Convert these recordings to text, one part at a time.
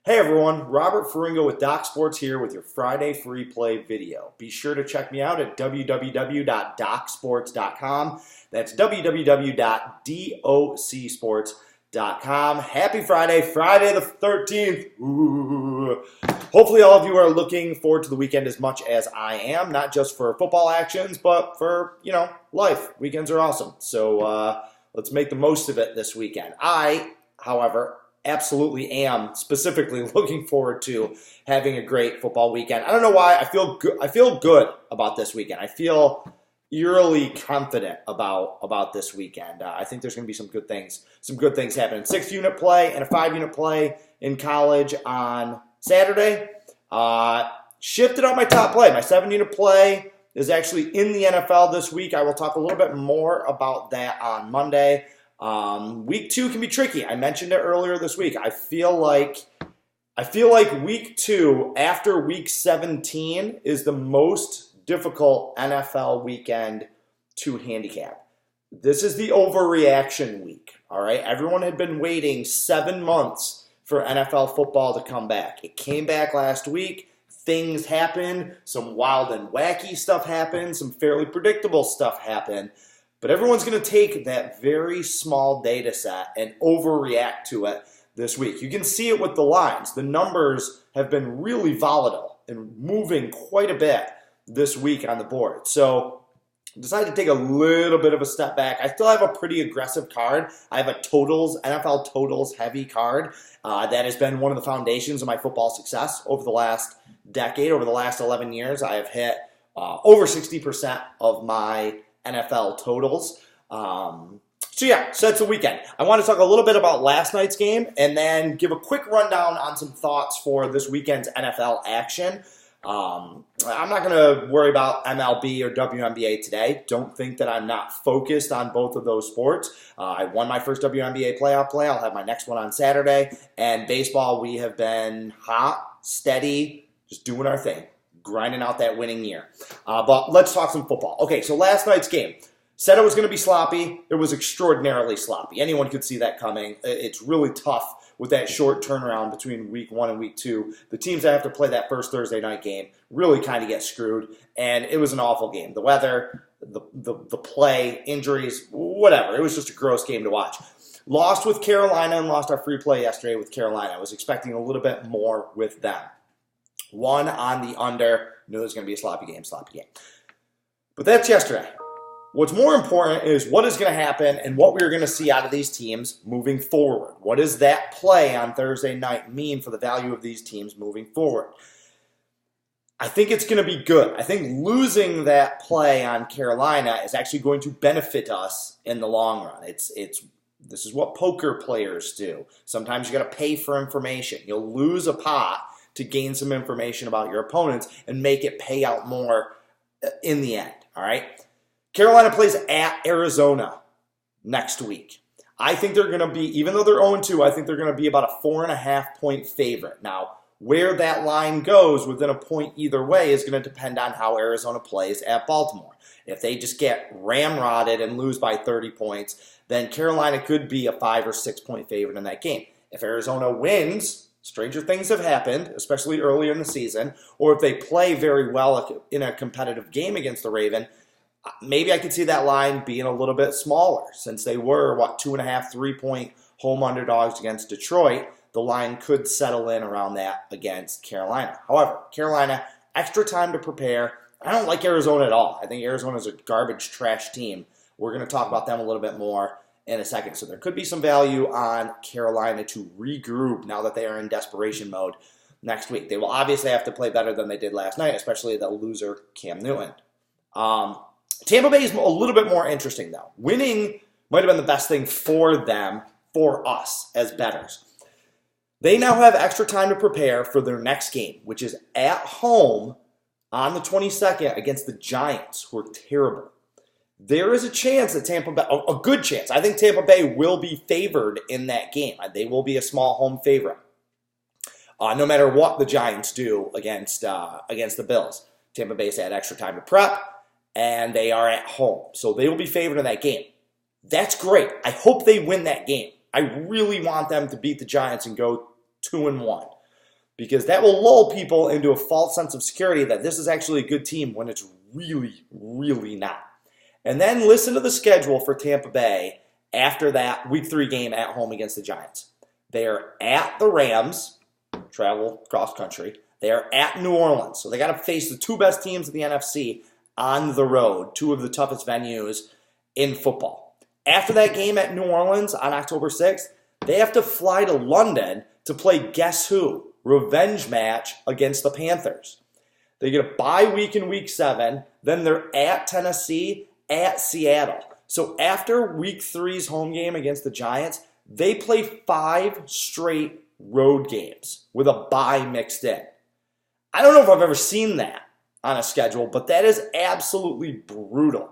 Hey everyone, Robert Ferringo with Doc Sports here with your Friday free play video. Be sure to check me out at www.docsports.com. That's www.docsports.com. Happy Friday, Friday the 13th. Ooh. Hopefully all of you are looking forward to the weekend as much as I am, not just for football actions, but for, life. Weekends are awesome. So let's make the most of it this weekend. I, however, absolutely am specifically looking forward to having a great football weekend. I don't know why. I feel good about this weekend. I feel eerily confident about this weekend. I think there's going to be some good things happening. 6-unit play and a 5-unit play in college on Saturday. Shifted up my top play. My 7-unit play is actually in the NFL this week. I will talk a little bit more about that on Monday. Week 2 can be tricky. I mentioned it earlier this week. I feel like week 2 after week 17 is the most difficult NFL weekend to handicap. This is the overreaction week. All right. Everyone had been waiting 7 months for NFL football to come back. It came back last week. Things happened. Some wild and wacky stuff happened. Some fairly predictable stuff happened. But everyone's going to take that very small data set and overreact to it this week. You can see it with the lines. The numbers have been really volatile and moving quite a bit this week on the board. So I decided to take a little bit of a step back. I still have a pretty aggressive card. I have a NFL totals heavy card that has been one of the foundations of my football success over the last decade. Over the last 11 years, I have hit over 60% of my NFL totals. So that's the weekend. I want to talk a little bit about last night's game and then give a quick rundown on some thoughts for this weekend's NFL action. I'm not going to worry about MLB or WNBA today. Don't think that I'm not focused on both of those sports. I won my first WNBA playoff play. I'll have my next one on Saturday. And baseball, we have been hot, steady, just doing our thing. Grinding out that winning year. But let's talk some football. Okay, so last night's game. Said it was going to be sloppy. It was extraordinarily sloppy. Anyone could see that coming. It's really tough with that short turnaround between week 1 and week 2. The teams that have to play that first Thursday night game really kind of get screwed. And it was an awful game. The weather, the play, injuries, whatever. It was just a gross game to watch. Lost with Carolina and lost our free play yesterday with Carolina. I was expecting a little bit more with them. One on the under. Knew it was going to be a sloppy game. But that's yesterday. What's more important is what is going to happen and what we're going to see out of these teams moving forward. What does that play on Thursday night mean for the value of these teams moving forward? I think it's going to be good. I think losing that play on Carolina is actually going to benefit us in the long run. This is what poker players do. Sometimes you got to pay for information. You'll lose a pot to gain some information about your opponents and make it pay out more in the end, all right? Carolina plays at Arizona next week. I think they're going to be, even though they're 0-2, I think they're going to be about a 4.5-point favorite. Now, where that line goes within a point either way is going to depend on how Arizona plays at Baltimore. If they just get ramrodded and lose by 30 points, then Carolina could be a 5 or 6 point favorite in that game. If Arizona wins, stranger things have happened, especially earlier in the season, or if they play very well in a competitive game against the Raven, maybe I could see that line being a little bit smaller since they were, 2.5, 3 point home underdogs against Detroit. The line could settle in around that against Carolina. However, Carolina, extra time to prepare. I don't like Arizona at all. I think Arizona is a garbage trash team. We're going to talk about them a little bit more in a second. So there could be some value on Carolina to regroup now that they are in desperation mode next week. They will obviously have to play better than they did last night, especially the loser Cam Newton. Tampa Bay is a little bit more interesting, though. Winning might have been the best thing for them, for us as bettors. They now have extra time to prepare for their next game, which is at home on the 22nd against the Giants, who are terrible. There is a chance that Tampa Bay, a good chance, I think Tampa Bay will be favored in that game. They will be a small home favorite, no matter what the Giants do against the Bills. Tampa Bay's had extra time to prep, and they are at home. So they will be favored in that game. That's great. I hope they win that game. I really want them to beat the Giants and go 2-1. because that will lull people into a false sense of security that this is actually a good team when it's really, really not. And then listen to the schedule for Tampa Bay after that Week 3 game at home against the Giants. They are at the Rams, travel cross country. They are at New Orleans, so they got to face the two best teams of the NFC on the road, two of the toughest venues in football. After that game at New Orleans on October 6th, they have to fly to London to play guess who? Revenge match against the Panthers. They get a bye week in Week 7, then they're at Tennessee, at Seattle. So after Week 3's home game against the Giants, they play 5 straight road games with a bye mixed in. I don't know if I've ever seen that on a schedule, but that is absolutely brutal.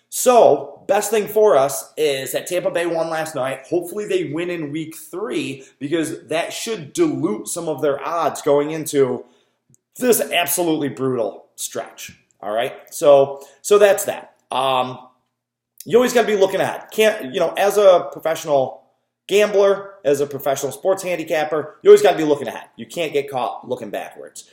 So, best thing for us is that Tampa Bay won last night. Hopefully they win in Week 3 because that should dilute some of their odds going into this absolutely brutal stretch. All right? So that's that. You always got to be looking ahead. As a professional gambler, as a professional sports handicapper, you always got to be looking ahead. You can't get caught looking backwards.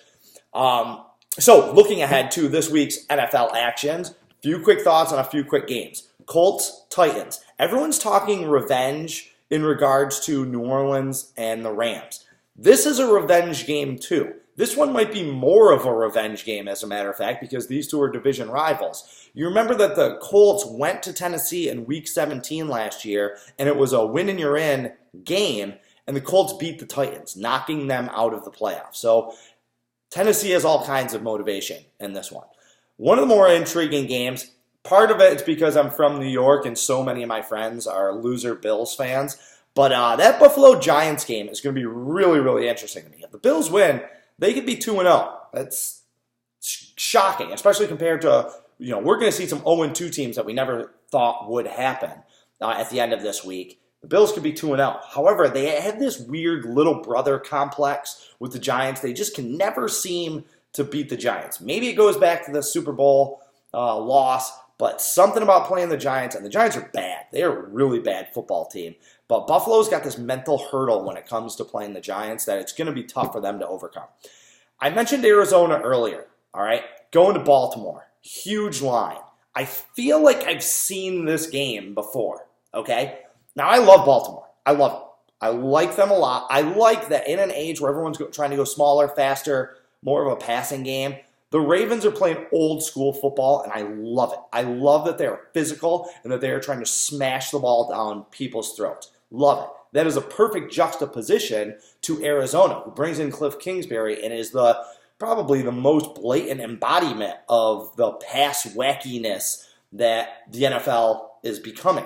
So, looking ahead to this week's NFL actions, few quick thoughts on a few quick games. Colts, Titans. Everyone's talking revenge in regards to New Orleans and the Rams. This is a revenge game too. This one might be more of a revenge game, as a matter of fact, because these two are division rivals. You remember that the Colts went to Tennessee in Week 17 last year, and it was a win-and-you're-in game, and the Colts beat the Titans, knocking them out of the playoffs. So Tennessee has all kinds of motivation in this one. One of the more intriguing games, part of it is because I'm from New York and so many of my friends are loser Bills fans, but that Buffalo Giants game is going to be really, really interesting to me. If the Bills win, they could be 2-0. That's shocking, especially compared to, we're going to see some 0-2 teams that we never thought would happen at the end of this week. The Bills could be 2-0. However, they have this weird little brother complex with the Giants. They just can never seem to beat the Giants. Maybe it goes back to the Super Bowl loss, but something about playing the Giants, and the Giants are bad. They are a really bad football team. But Buffalo's got this mental hurdle when it comes to playing the Giants that it's going to be tough for them to overcome. I mentioned Arizona earlier, all right? Going to Baltimore. Huge line. I feel like I've seen this game before, okay? Now, I love Baltimore. I love them. I like them a lot. I like that in an age where everyone's trying to go smaller, faster, more of a passing game, the Ravens are playing old school football, and I love it. I love that they're physical and that they are trying to smash the ball down people's throats. Love it. That is a perfect juxtaposition to Arizona, who brings in Cliff Kingsbury and is probably the most blatant embodiment of the pass wackiness that the NFL is becoming.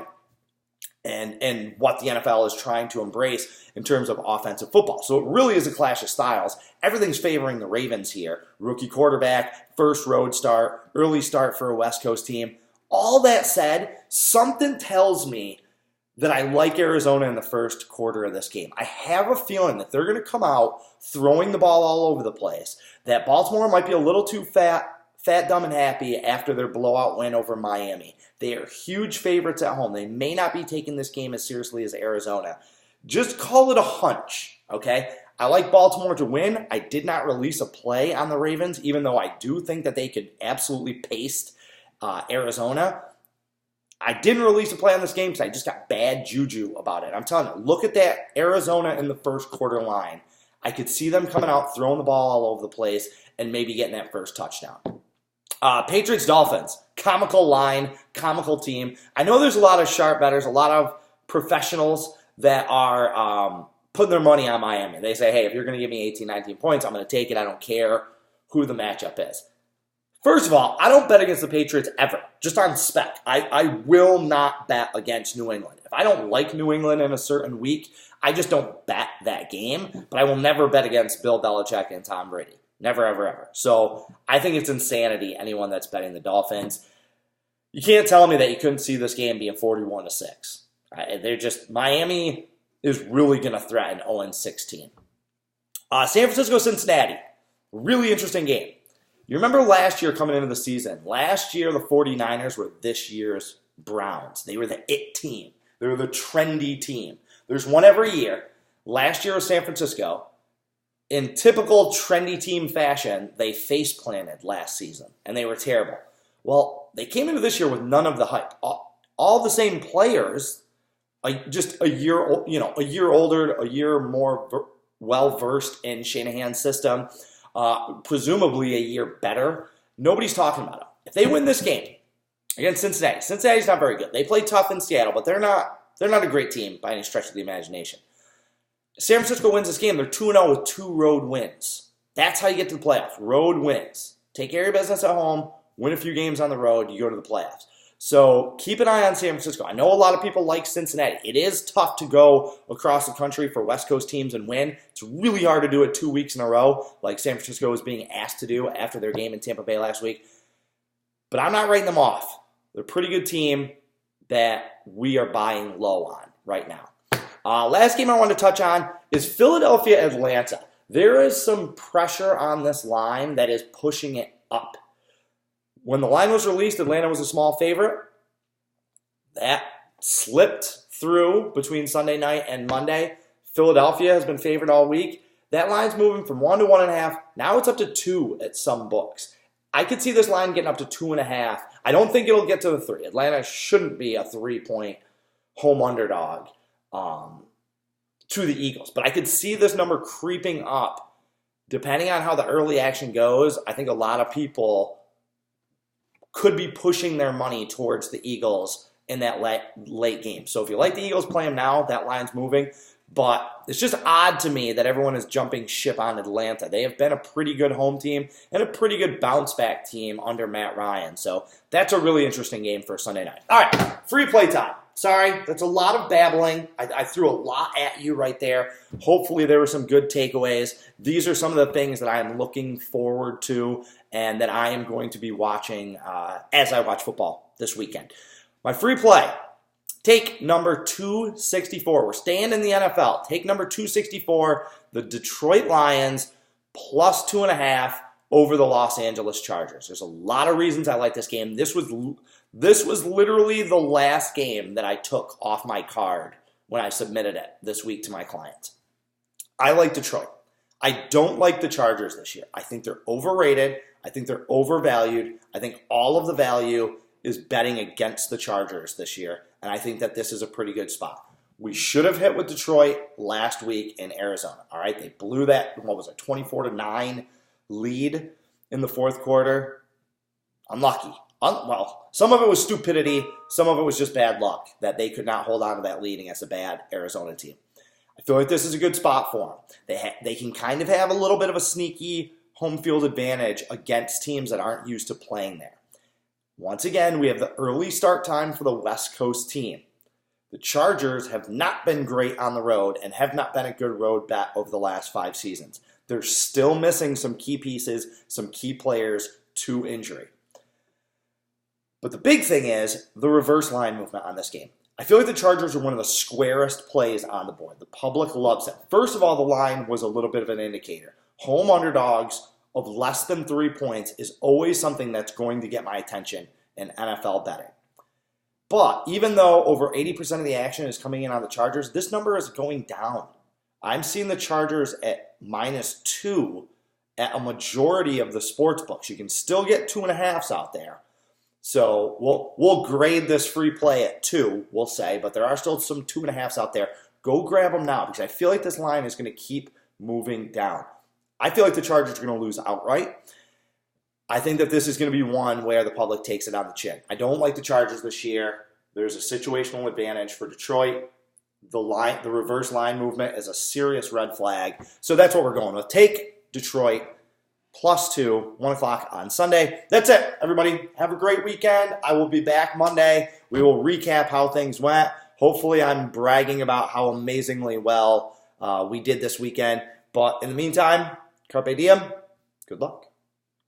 And what the NFL is trying to embrace in terms of offensive football. So it really is a clash of styles. Everything's favoring the Ravens here. Rookie quarterback, first road start, early start for a West Coast team. All that said, something tells me that I like Arizona in the first quarter of this game. I have a feeling that they're going to come out throwing the ball all over the place, that Baltimore might be a little too fat, dumb, and happy after their blowout win over Miami. They are huge favorites at home. They may not be taking this game as seriously as Arizona. Just call it a hunch, okay? I like Baltimore to win. I did not release a play on the Ravens, even though I do think that they could absolutely paste Arizona. I didn't release a play on this game because I just got bad juju about it. I'm telling you, look at that Arizona in the first quarter line. I could see them coming out, throwing the ball all over the place, and maybe getting that first touchdown. Patriots-Dolphins, comical line, comical team. I know there's a lot of sharp bettors, a lot of professionals that are putting their money on Miami. They say, hey, if you're going to give me 18, 19 points, I'm going to take it. I don't care who the matchup is. First of all, I don't bet against the Patriots ever, just on spec. I will not bet against New England. If I don't like New England in a certain week, I just don't bet that game. But I will never bet against Bill Belichick and Tom Brady. Never, ever, ever. So I think it's insanity, anyone that's betting the Dolphins. You can't tell me that you couldn't see this game being 41-6. They're just, Miami is really going to threaten 0-16. San Francisco-Cincinnati, really interesting game. You remember last year coming into the season, last year the 49ers were this year's Browns. They were the it team. They were the trendy team. There's one every year. Last year was San Francisco. in typical trendy team fashion, they face-planted last season, and they were terrible. Well, they came into this year with none of the hype. All the same players, just a year older, a year more well-versed in Shanahan's system, presumably a year better. Nobody's talking about them. If they win this game against Cincinnati, Cincinnati's not very good. They play tough in Seattle, but they're not a great team by any stretch of the imagination. San Francisco wins this game. They're 2-0 with 2 road wins. That's how you get to the playoffs. Road wins. Take care of your business at home, win a few games on the road, you go to the playoffs. So keep an eye on San Francisco. I know a lot of people like Cincinnati. It is tough to go across the country for West Coast teams and win. It's really hard to do it 2 weeks in a row, like San Francisco was being asked to do after their game in Tampa Bay last week. But I'm not writing them off. They're a pretty good team that we are buying low on right now. Last game I want to touch on is Philadelphia-Atlanta. There is some pressure on this line that is pushing it up. When the line was released, Atlanta was a small favorite. That slipped through between Sunday night and Monday. Philadelphia has been favored all week. That line's moving from 1 to 1.5. Now it's up to 2 at some books. I could see this line getting up to 2.5. I don't think it'll get to the 3. Atlanta shouldn't be a 3-point home underdog to the Eagles. But I could see this number creeping up. Depending on how the early action goes, I think a lot of people could be pushing their money towards the Eagles in that late game. So if you like the Eagles, play them now. That line's moving. But it's just odd to me that everyone is jumping ship on Atlanta. They have been a pretty good home team and a pretty good bounce-back team under Matt Ryan. So that's a really interesting game for Sunday night. All right, free play time. Sorry, that's a lot of babbling. I threw a lot at you right there. Hopefully there were some good takeaways. These are some of the things that I am looking forward to and that I am going to be watching as I watch football this weekend. My free play. Take number 264. We're staying in the NFL. Take number 264, the Detroit Lions, plus 2.5 over the Los Angeles Chargers. There's a lot of reasons I like this game. This was literally the last game that I took off my card when I submitted it this week to my clients. I like Detroit. I don't like the Chargers this year. I think they're overrated. I think they're overvalued. I think all of the value is betting against the Chargers this year, and I think that this is a pretty good spot. We should have hit with Detroit last week in Arizona. All right, they blew that, 24-9 lead in the fourth quarter. Unlucky. Well, some of it was stupidity. Some of it was just bad luck that they could not hold on to that lead against a bad Arizona team. I feel like this is a good spot for them. They can kind of have a little bit of a sneaky home field advantage against teams that aren't used to playing there. Once again, we have the early start time for the West Coast team. The Chargers have not been great on the road and have not been a good road bet over the last 5 seasons. They're still missing some key pieces, some key players to injury. But the big thing is the reverse line movement on this game. I feel like the Chargers are one of the squarest plays on the board. The public loves it. First of all, the line was a little bit of an indicator. Home underdogs of less than 3 points is always something that's going to get my attention in NFL betting. But even though over 80% of the action is coming in on the Chargers, this number is going down. I'm seeing the Chargers at -2 at a majority of the sports books. You can still get 2.5s out there. So we'll grade this free play at 2, we'll say, but there are still some 2.5s out there. Go grab them now because I feel like this line is going to keep moving down. I feel like the Chargers are going to lose outright. I think that this is going to be one where the public takes it on the chin. I don't like the Chargers this year. There's a situational advantage for Detroit. The reverse line movement is a serious red flag. So that's what we're going with. Take Detroit +2, 1 o'clock on Sunday. That's it, everybody. Have a great weekend. I will be back Monday. We will recap how things went. Hopefully I'm bragging about how amazingly well we did this weekend. But in the meantime, carpe diem. Good luck.